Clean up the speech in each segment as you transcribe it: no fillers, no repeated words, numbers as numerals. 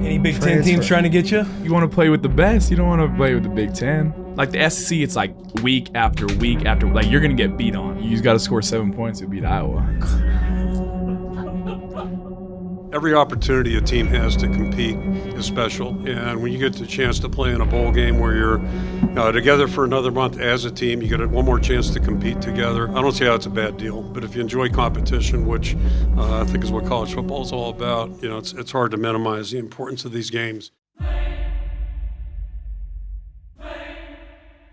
Any Big Ten teams trying to get you? You want to play with the best. You don't want to play with the Big Ten. Like the SEC, it's like week after week after, like you're going to get beat on. You just got to score 7 points to beat Iowa. Every opportunity a team has to compete is special. And when you get the chance to play in a bowl game where you're together for another month as a team, you get one more chance to compete together. I don't see how it's a bad deal. But if you enjoy competition, which I think is what college football is all about, it's hard to minimize the importance of these games.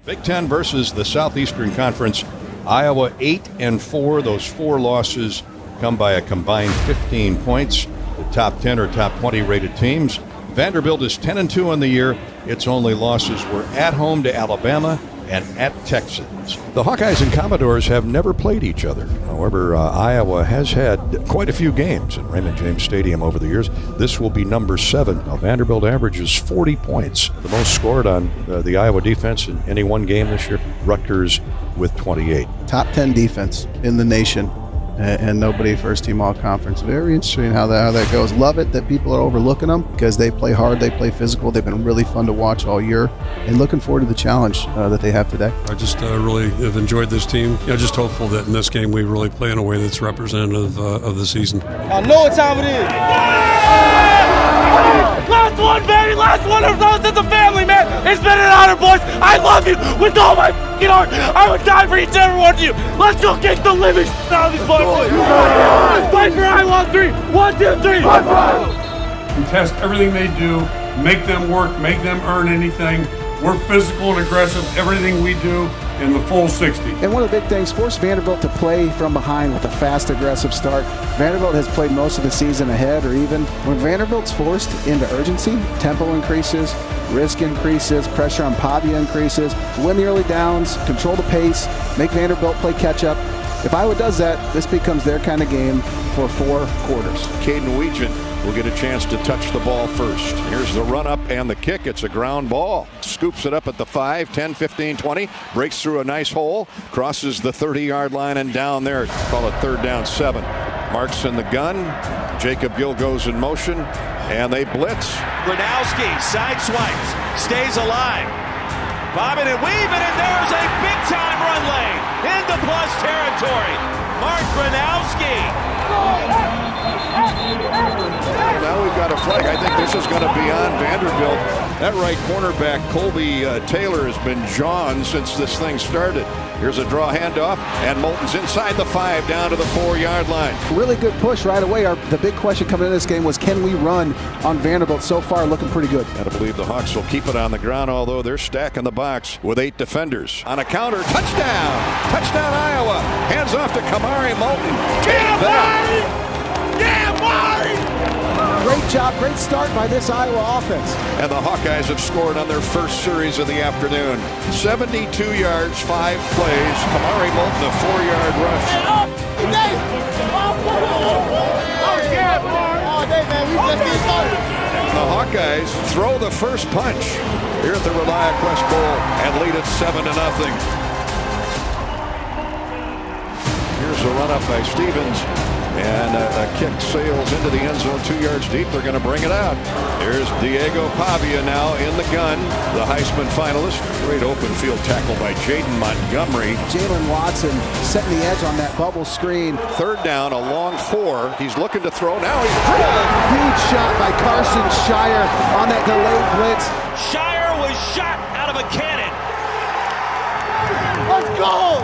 Big Ten versus the Southeastern Conference. Iowa 8-4. Those 4 losses come by a combined 15 points. The top 10 or top 20 rated teams. Vanderbilt is 10-2 on the year. Its only losses were at home to Alabama and at Texas. The Hawkeyes and Commodores have never played each other. However, Iowa has had quite a few games in Raymond James Stadium over the years. This will be number 7. Now, Vanderbilt averages 40 points, the most scored on the Iowa defense in any one game this year. Rutgers with 28. Top 10 defense in the nation. And nobody first team all conference. Very interesting how that goes. Love it that people are overlooking them because they play hard, they play physical. They've been really fun to watch all year, and looking forward to the challenge that they have today. I just really have enjoyed this team. Just hopeful that in this game we really play in a way that's representative of the season. I know what time it is. Last one, baby! Last one of those as a family, man! It's been an honor, boys! I love you with all my f***ing heart! I would die for each and every one of you! Let's go kick the living out of these boys! Fight for Iowa 3! 1, 2, 3! We test everything they do, make them work, make them earn anything. We're physical and aggressive, everything we do in the full 60. And one of the big things, force Vanderbilt to play from behind with a fast, aggressive start. Vanderbilt has played most of the season ahead or even. When Vanderbilt's forced into urgency, tempo increases, risk increases, pressure on Pavia increases. Win the early downs, control the pace, make Vanderbilt play catch-up. If Iowa does that, this becomes their kind of game for 4 quarters. Caden Weegent will get a chance to touch the ball first. Here's the run-up and the kick. It's a ground ball. Scoops it up at the 5, 10, 15, 20. Breaks through a nice hole. Crosses the 30-yard line and down there. Call it 3rd down 7. Marks in the gun. Jacob Gill goes in motion. And they blitz. Gronowski side swipes. Stays alive. Bobbing and weaving, and there's a big-time run lane into plus territory. Mark Gronowski. Now we've got a flag. I think this is going to be on Vanderbilt. That right cornerback, Colby Taylor, has been John since this thing started. Here's a draw handoff, and Moulton's inside the 5, down to the 4-yard line. Really good push right away. The big question coming into this game was, can we run on Vanderbilt? So far, looking pretty good. Gotta believe the Hawks will keep it on the ground, although they're stacking the box with 8 defenders. On a counter, touchdown! Touchdown, Iowa! Hands off to Kamari Moulton. Yeah, buddy! Yeah, buddy! Great job, great start by this Iowa offense. And the Hawkeyes have scored on their first series of the afternoon. 72 yards, 5 plays. Kamari Moulton, a 4-yard rush. The Hawkeyes throw the first punch here at the ReliaQuest Bowl and lead it 7-0. Here's a run up by Stevens. And a kick sails into the end zone 2 yards deep. They're going to bring it out. There's Diego Pavia now in the gun, the Heisman finalist. Great open field tackle by Jaden Montgomery. Jalen Watson setting the edge on that bubble screen. 3rd down, a long 4. He's looking to throw. Now he's drilled. Huge shot by Carson Shire on that delayed blitz. Shire was shot out of a cannon. Let's go!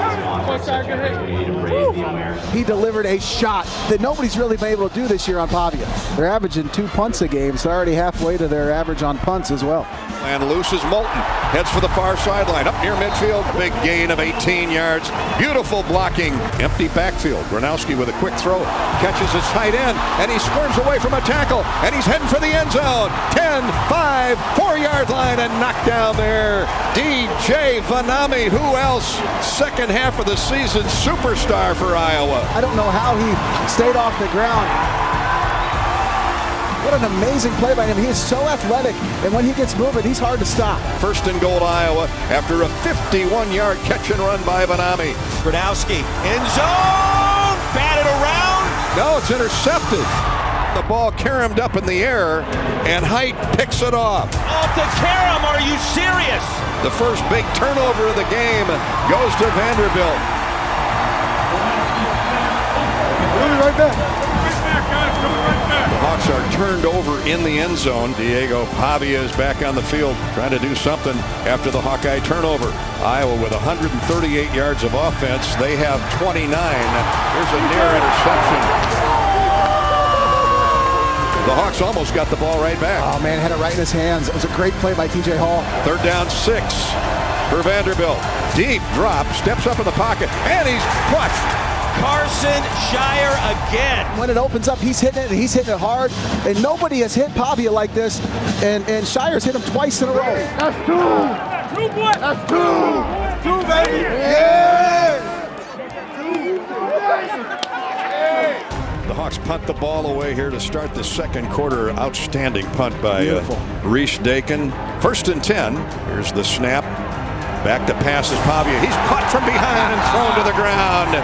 He delivered a shot that nobody's really been able to do this year on Pavia. They're averaging 2 punts a game, so they're already halfway to their average on punts as well. And loose is Moulton. Heads for the far sideline. Up near midfield. Big gain of 18 yards. Beautiful blocking. Empty backfield. Gronowski with a quick throw. Catches his tight end. And he squirms away from a tackle. And he's heading for the end zone. 10, 5, 4-yard line and knocked down there. DJ Vanami. Who else? Second half of the season superstar for Iowa. I don't know how he stayed off the ground. What an amazing play by him. He is so athletic, and when he gets moving, he's hard to stop. 1st and goal Iowa after a 51-yard catch and run by Vanami. Gronowski, end zone, batted around. No, it's intercepted. The ball caromed up in the air, and Height picks it off. Off to Karam, are you serious? The first big turnover of the game goes to Vanderbilt. Right back. The Hawks are turned over in the end zone. Diego Pavia is back on the field trying to do something after the Hawkeye turnover. Iowa with 138 yards of offense. They have 29. There's a near interception. The Hawks almost got the ball right back. Oh, man, had it right in his hands. It was a great play by TJ Hall. 3rd down 6 for Vanderbilt. Deep drop, steps up in the pocket, and he's crushed. Carson Shire again. When it opens up, he's hitting it, and he's hitting it hard. And nobody has hit Pavia like this. And Shire's hit him twice in a row. That's 2. That's 2, boy. That's 2. That's 2, baby. Yeah! The Hawks punt the ball away here to start the second quarter. Outstanding punt by Reese Dakin. 1st and 10. Here's the snap. Back to passes Pavia. He's caught from behind and thrown to the ground.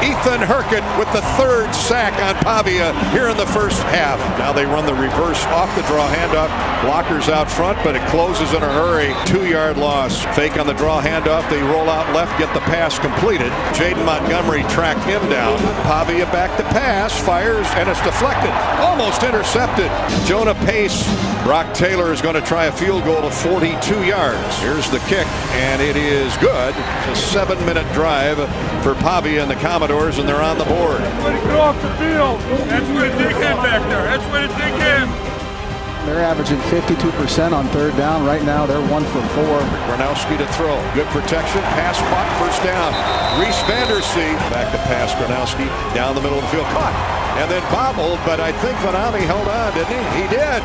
Ethan Herkett with the 3rd sack on Pavia here in the first half. Now they run the reverse off the draw handoff. Blockers out front, but it closes in a hurry. 2-yard loss. Fake on the draw handoff. They roll out left, get the pass completed. Jaden Montgomery tracked him down. Pavia back to pass, fires, and it's deflected. Almost intercepted. Jonah Pace. Brock Taylor is going to try a field goal of 42 yards. Here's the kick, and it is good. It's a 7-minute drive for Pavia and the Commodores, and they're on the board. Way to get off the field. That's where to dig in back there. That's where to dig in. They're averaging 52% on 3rd down. Right now, they're 1 for 4. Gronowski to throw. Good protection. Pass caught. 1st down. Reese Vandersee back to pass. Gronowski down the middle of the field. Caught. And then bobbled, but I think Vanami held on, didn't he? He did.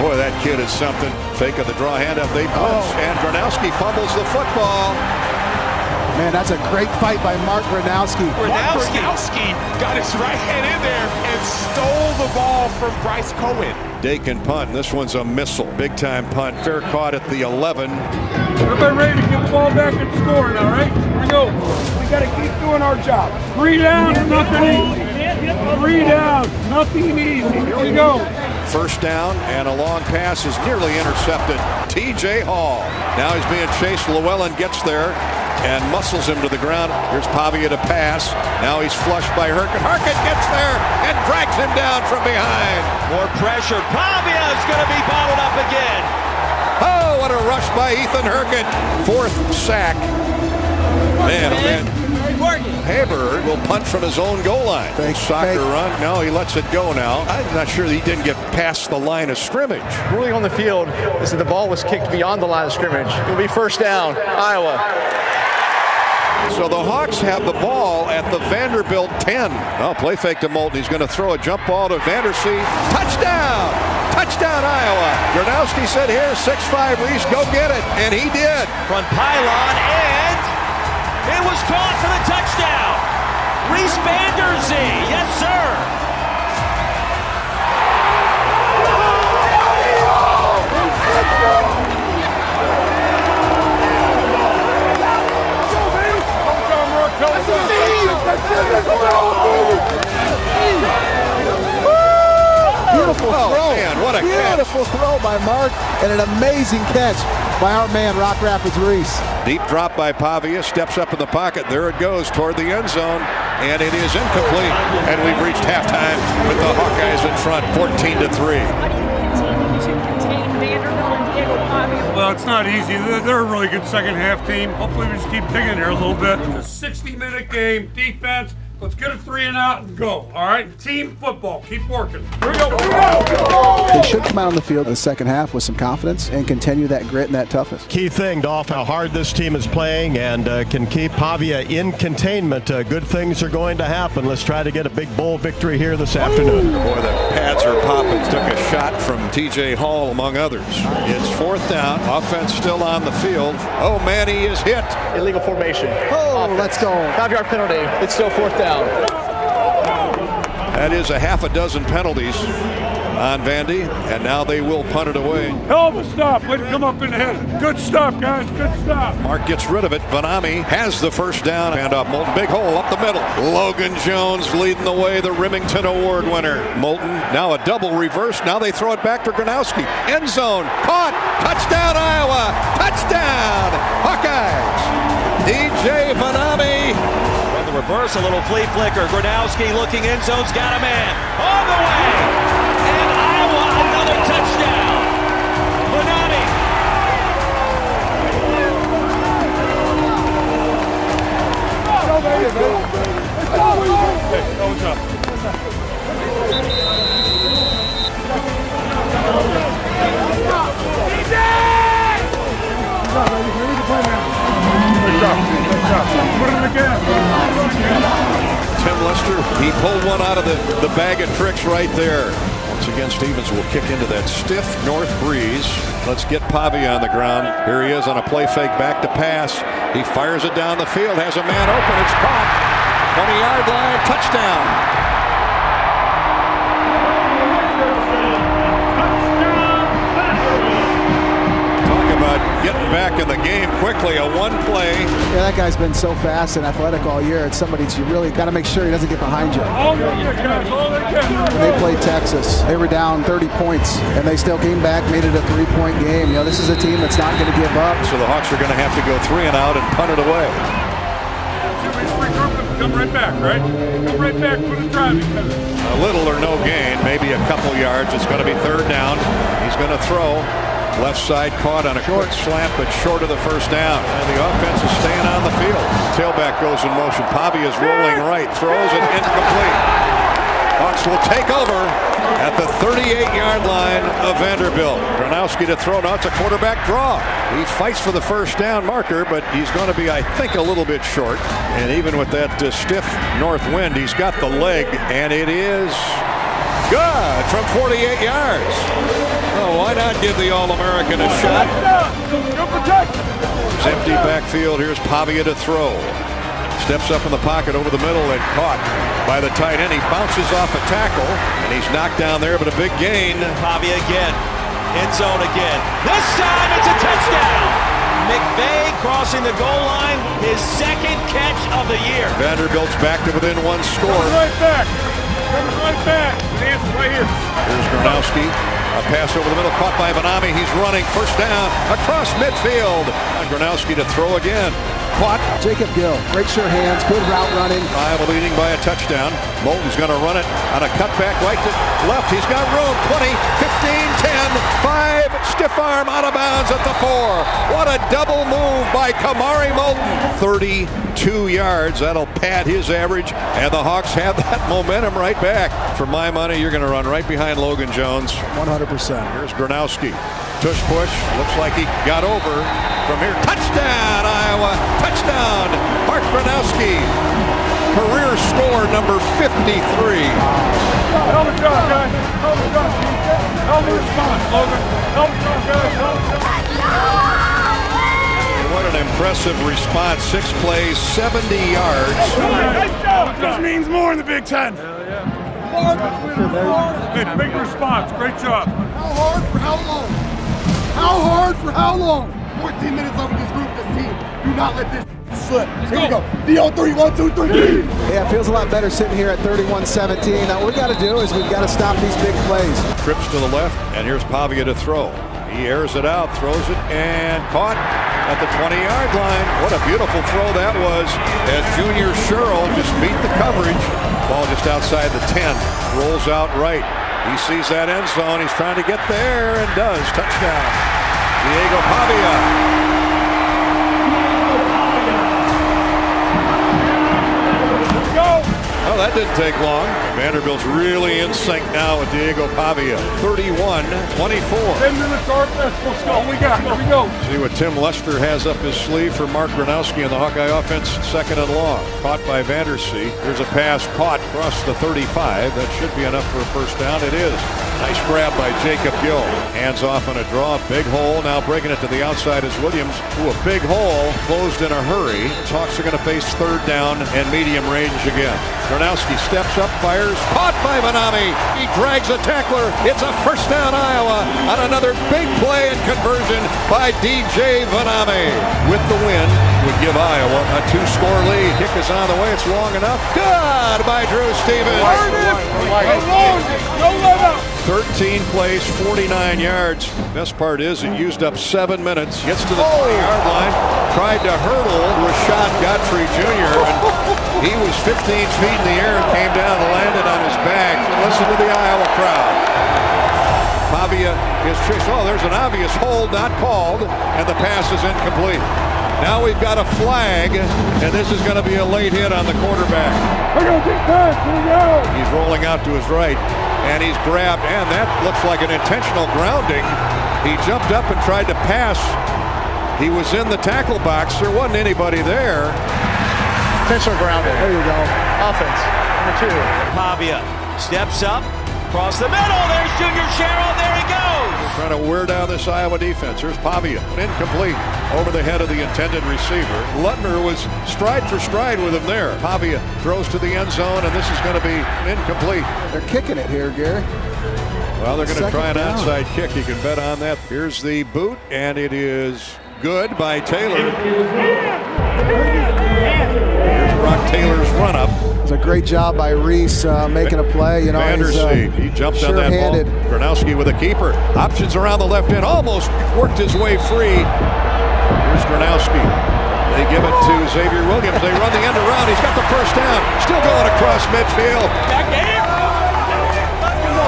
Boy, that kid is something. Fake of the draw handoff. They punch, and Gronowski fumbles the football. Man, that's a great fight by Mark Gronowski. Gronowski got his right hand in there and stole the ball from Bryce Cohen. Dakin punt. This one's a missile. Big time punt. Fair caught at the 11. Everybody ready to get the ball back and score now, right? Here we go. We got to keep doing our job. 3 down, nothing easy. 3 down, nothing easy. Here we go. 1st down, and a long pass is nearly intercepted. TJ Hall. Now he's being chased. Llewellyn gets there and muscles him to the ground. Here's Pavia to pass. Now he's flushed by Herkett. Herkett gets there and drags him down from behind. More pressure. Pavia is going to be bottled up again. Oh, what a rush by Ethan Herkett. 4th sack. Man, oh man. Haber will punt from his own goal line. Soccer run. No, he lets it go now. I'm not sure that he didn't get past the line of scrimmage. Ruling on the field is that the ball was kicked beyond the line of scrimmage. It'll be 1st down, Iowa. So the Hawks have the ball at the Vanderbilt 10. Oh, play fake to Moulton. He's going to throw a jump ball to Vandersee. Touchdown! Touchdown, Iowa. Gronowski said, here, 6'5", Reese, go get it. And he did. Front pylon, and it was caught for the touchdown. Reese Vandersee, yes, sir. Beautiful throw. Man, what a Beautiful throw by Mark, and an amazing catch by our man, Rock Rapids Reese. Deep drop by Pavia, steps up in the pocket. There it goes toward the end zone, and it is incomplete. And we've reached halftime with the Hawkeyes in front, 14-3. Well, it's not easy. They're a really good second half team. Hopefully we just keep digging here a little bit. It's a 60-minute game, defense. Let's get a 3 and out and go. All right? Team football. Keep working. Here we go. Here we go. They should come out on the field in the second half with some confidence and continue that grit and that toughness. Key thing, Dolph, how hard this team is playing and can keep Pavia in containment. Good things are going to happen. Let's try to get a big bowl victory here this afternoon. Boy, the pads are popping. Took a shot from TJ Hall, among others. It's 4th down. Offense still on the field. Oh, man, he is hit. Illegal formation. Oh, Offense. let's go. 5-yard penalty. It's still 4th down. That is a half a dozen penalties. on Vandy, and now they will punt it away. Hell of a stop. Way to come up in the head. Good stop, guys. Good stop. Mark gets rid of it. Vanami has the first down. Hand off Moulton. Big hole up the middle. Logan Jones leading the way, the Remington Award winner. Moulton now a double reverse. Now they throw it back to Gronowski. End zone. Caught. Touchdown, Iowa. Touchdown, Hawkeyes. DJ Vanami. On the reverse, a little flea flicker. Gronowski looking end zone's got a man. On the way. And Iowa another touchdown. Vanami. Tim Lester, he pulled one out of the bag of tricks right there. Once again, Stevens will kick into that stiff north breeze. Let's get Pavia on the ground. Here he is on a play fake back to pass. He fires it down the field, has a man open, it's caught. 20-yard line, touchdown. Getting back in the game quickly, a one play. Yeah, that guy's been so fast and athletic all year. It's somebody that you really got to make sure he doesn't get behind you. When they played Texas, they were down 30 points, and they still came back, made it a 3-point game. You know, this is a team that's not going to give up. So the Hawks are going to have to go 3 and out and punt it away. Come right back, right? Come right back, put a drive together. A little or no gain, maybe a couple yards. It's going to be third down. He's going to throw. Left side caught on a short slant, but short of the first down. And the offense is staying on the field. Tailback goes in motion. Pavia is rolling right, throws it incomplete. Hawks will take over at the 38-yard line of Vanderbilt. Gronowski to throw. Now it's a quarterback draw. He fights for the first down marker, but he's going to be, I think, a little bit short. And even with that stiff north wind, he's got the leg, and it is good from 48 yards. Oh, why not give the All-American a shot? It's empty backfield. Here's Pavia to throw. Steps up in the pocket over the middle and caught by the tight end. He bounces off a tackle, and he's knocked down there, but a big gain. Pavia again. End zone again. This time it's a touchdown. McVay crossing the goal line. His second catch of the year. Vanderbilt's back to within one score. Right back. Coming right back. The answer right here. Here's Gronowski. A pass over the middle, caught by Vanami. He's running, first down, across midfield. And Gronowski to throw again. Caught. Jacob Gill, great sure hands, good route running. Iowa leading by a touchdown. Moulton's going to run it on a cutback right to left. He's got room. 20, 15, 10, 5. Stiff arm out of bounds at the 4. What a double move by Kamari Moulton. 32 yards. That'll pad his average. And the Hawks have that momentum right back. For my money, you're going to run right behind Logan Jones. 100%. Here's Gronowski. Tush push. Looks like he got over from here. Touchdown, Iowa. Touchdown. Mark Gronowski. Career score number 53. Hell of a job, guys. Hell of a job. Hell of a response, Logan. Hell of a job, guys. What an impressive response. 6 plays, 70 yards. This means more in the Big Ten. Hey, big response. Great job. How hard for how long? How hard for how long? 14 minutes left with this group, this team. Do not let this slip. Here we go. D on 3, 1, 2, 3. Yeah, it feels a lot better sitting here at 31-17. Now, what we got to do is we've got to stop these big plays. Trips to the left, and here's Pavia to throw. He airs it out, throws it, and caught at the 20-yard line. What a beautiful throw that was as Junior Sherrill just beat the coverage. Ball just outside the 10. Rolls out right. He sees that end zone. He's trying to get there and does. Touchdown. Diego Pavia. Well, that didn't take long. Vanderbilt's really in sync now with Diego Pavia. 31-24. 10 minutes darkness. Let's go. We got. Here we go. See what Tim Lester has up his sleeve for Mark Gronowski and the Hawkeye offense. 2nd and long. Caught by Vandersea. Here's a pass caught across the 35. That should be enough for a first down. It is. Nice grab by Jacob Gill. Hands off on a draw. Big hole. Now breaking it to the outside is Williams. Ooh, a big hole. Closed in a hurry. Hawks are going to face third down and medium range again. Gronowski steps up, fires. Caught by Vanami. He drags a tackler. It's a first down Iowa on another big play and conversion by DJ Vanami. With the win, would give Iowa a 2-score lead. Kick is on the way. It's long enough. Good by Drew Stevens. 13 plays, 49 yards. Best part is it used up 7 minutes. Gets to the 20-yard line. Tried to hurdle Rashad Godfrey Jr. and he was 15 feet in the air and came down and landed on his back. Listen to the Iowa crowd. Pavia is chased. Oh, there's an obvious hold not called, and the pass is incomplete. Now we've got a flag, and this is going to be a late hit on the quarterback. He's rolling out to his right, and he's grabbed, and that looks like an intentional grounding. He jumped up and tried to pass. He was in the tackle box. There wasn't anybody there. Intentional grounding. There you go. Offense. Number 2. Pavia steps up, across the middle. There's Junior Sherrill. There he goes. Trying to wear down this Iowa defense. Here's Pavia. Incomplete over the head of the intended receiver. Lutner was stride for stride with him there. Pavia throws to the end zone, and this is going to be incomplete. They're kicking it here, Gary. Well, they're going to try an onside kick. You can bet on that. Here's the boot, and it is good by Taylor. Here's Brock Taylor's run-up. It's a great job by Reese making a play. You know, Vanderbilt, he jumped on that ball. Gronowski with a keeper. Options around the left end. Almost worked his way free. Here's Gronowski. They give it to Xavier Williams. They run the end around. He's got the first down. Still going across midfield.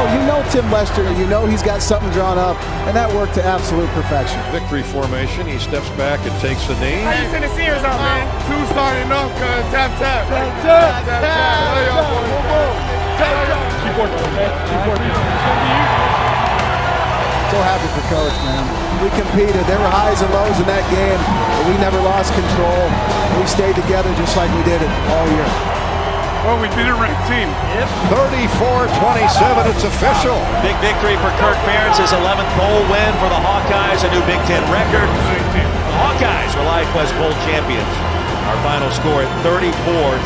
You know Tim Lester, you know he's got something drawn up, and that worked to absolute perfection. Victory formation. He steps back and takes the knee. How you send the seniors out, man? 2 starting up, cuz. Tap, tap. Tap, tap. Tap, tap. Keep working, man. Keep working. So happy for Coach, man. We competed. There were highs and lows in that game, but we never lost control. We stayed together just like we did it all year. Well, we beat a ranked team. 34-27, it's official. Big victory for Kirk Ferentz, his 11th bowl win for the Hawkeyes, a new Big Ten record. The Hawkeyes, ReliaQuest Bowl champions. Our final score at 34-27.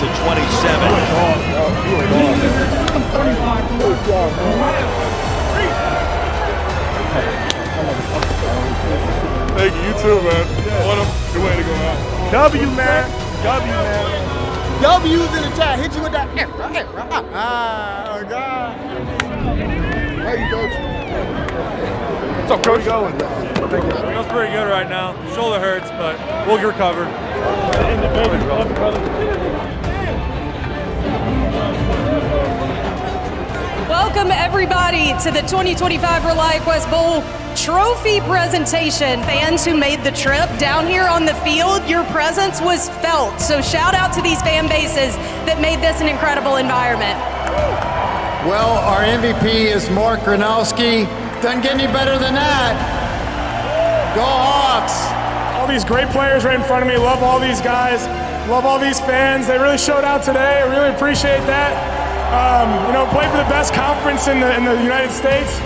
Thank you, you too, man. What a good way to go out. W, man. W, man. W's in the chat. Hit you with that. Oh, God. How you, Coach? What's up, Coach? Feels pretty good right now. Shoulder hurts, but we'll recover. Welcome everybody to the 2025 ReliaQuest Bowl trophy presentation. Fans who made the trip down here on the field, your presence was felt. So shout out to these fan bases that made this an incredible environment. Well, our MVP is Mark Gronowski. Doesn't get any better than that. Go Hawks! All these great players right in front of me. Love all these guys. Love all these fans. They really showed out today. I really appreciate that. Played for the best conference in the United States.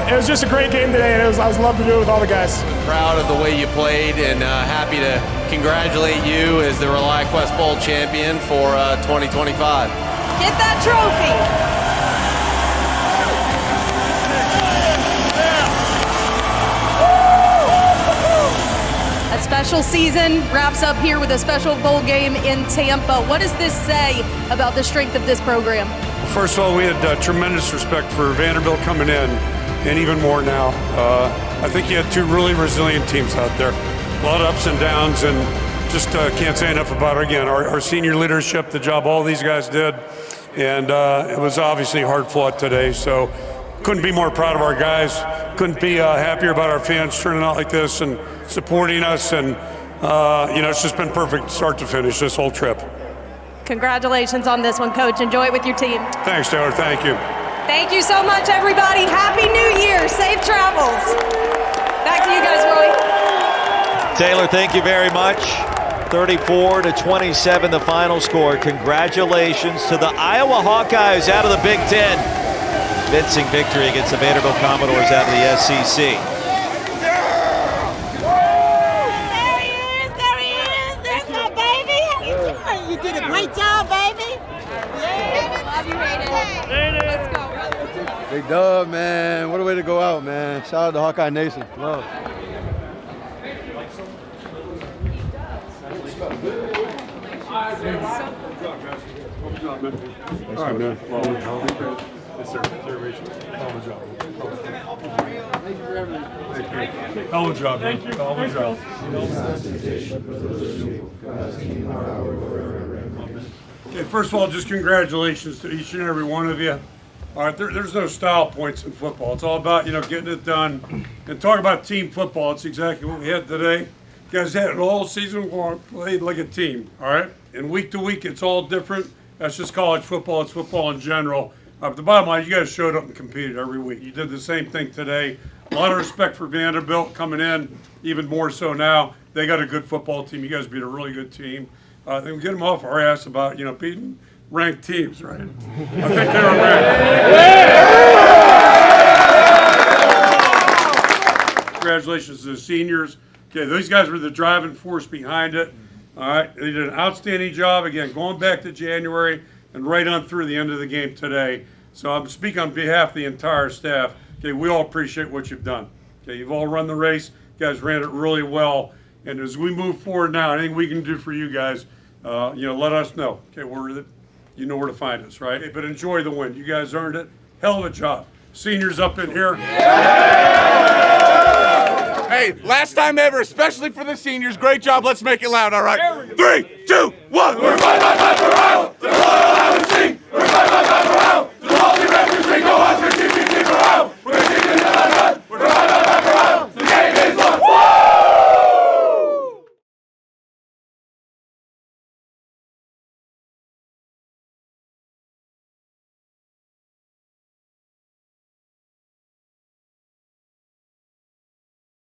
It was just a great game today, and I was loved to do it with all the guys. Proud of the way you played, and happy to congratulate you as the ReliaQuest Bowl champion for 2025. Get that trophy. A special season wraps up here with a special bowl game in Tampa. What does this say about the strength of this program? First of all, we had tremendous respect for Vanderbilt coming in, and even more now. I think you had 2 really resilient teams out there. A lot of ups and downs, and just can't say enough about it. Again, our senior leadership, the job all these guys did, and it was obviously hard fought today. So couldn't be more proud of our guys. Couldn't be happier about our fans turning out like this and supporting us. And it's just been perfect start to finish this whole trip. Congratulations on this one, Coach. Enjoy it with your team. Thanks, Taylor. Thank you. Thank you so much, everybody. Happy New Year. Safe travels. Back to you guys, Roy. Taylor, thank you very much. 34-27, the final score. Congratulations to the Iowa Hawkeyes out of the Big Ten. convincing victory against the Vanderbilt Commodores out of the SEC. You did a great job, baby. Yeah. Love you, Raiden. Let's go, brother. Big dub, man. What a way to go out, man. Shout out to Hawkeye Nation. Love. All right, man. Yes, sir. Hell of a job. Hell of a job, man. Hell of a job. Okay, first of all, just congratulations to each and every one of you. All right, there's no style points in football. It's all about, getting it done. And talk about team football, it's exactly what we had today. You guys had it all season long, played like a team, all right? And week to week, it's all different. That's just college football. It's football in general. But the bottom line, you guys showed up and competed every week. You did the same thing today. A lot of respect for Vanderbilt coming in, even more so now. They got a good football team. You guys beat a really good team. They get them off our ass about, beating ranked teams, right? I think they were ranked. Congratulations to the seniors. Okay, these guys were the driving force behind it. All right, they did an outstanding job, again, going back to January and right on through the end of the game today. So I'm speaking on behalf of the entire staff. Okay, we all appreciate what you've done. Okay, you've all run the race. You guys ran it really well. And as we move forward now, anything we can do for you guys, let us know. Okay, you know where to find us, right? Okay, but enjoy the win. You guys earned it. Hell of a job. Seniors up in here. Hey, last time ever, especially for the seniors. Great job. Let's make it loud, all right? 3, 2, 1. We're